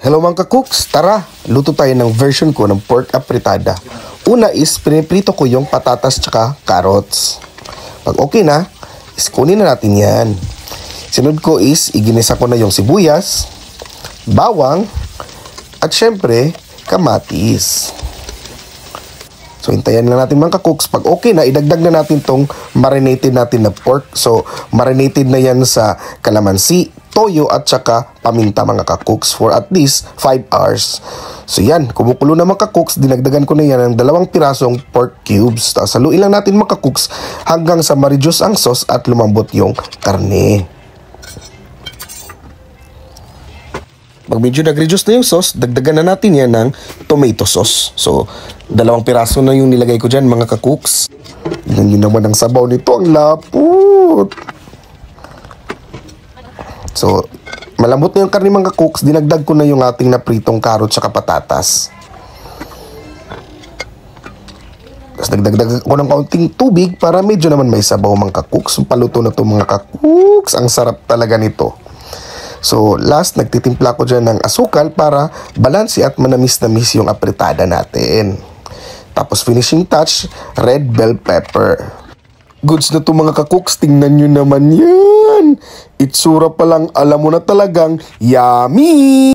Hello mga ka-cooks, tara, luto tayo ng version ko ng pork apritada. Una is, piniprito ko yung patatas tsaka carrots. Pag okay na, is kunin na natin yan. Sunod ko is, iginisa ko na yung sibuyas, bawang, at syempre, kamatis. So, hintayan lang natin mga ka-cooks. Pag okay na, idagdag na natin tong marinated natin na pork. So, marinated na yan sa kalamansi, toyo at saka paminta mga ka-cooks for at least 5 hours. So yan, kumukulo na mga ka-cooks, dinagdagan ko na yan ng 2 pirasong pork cubes. Tapos haluin lang natin mga ka-cooks hanggang sa ma-reduce ang sauce at lumambot yung karne. Pag medyo nag-reduce na yung sauce, dagdagan na natin yan ng tomato sauce. So, 2 piraso na yung nilagay ko dyan mga ka-cooks. Yan yun naman ang sabaw nito, ang lapot. So, malambot na yung karne mga cooks, dinagdag ko na yung ating napritong carrot at patatas. Tapos nagdagdag ko ng kaunting tubig para medyo naman may sabaw mga cooks. Paluto na to mga cooks, ang sarap talaga nito. So, last, nagtitimpla ko dyan ng asukal para balansi at manamis-namis yung apritada natin. Tapos finishing touch, red bell pepper. Goods na to mga ka-cooks, tingnan nyo naman yan. Itsura pa lang, alam mo na talagang yummy!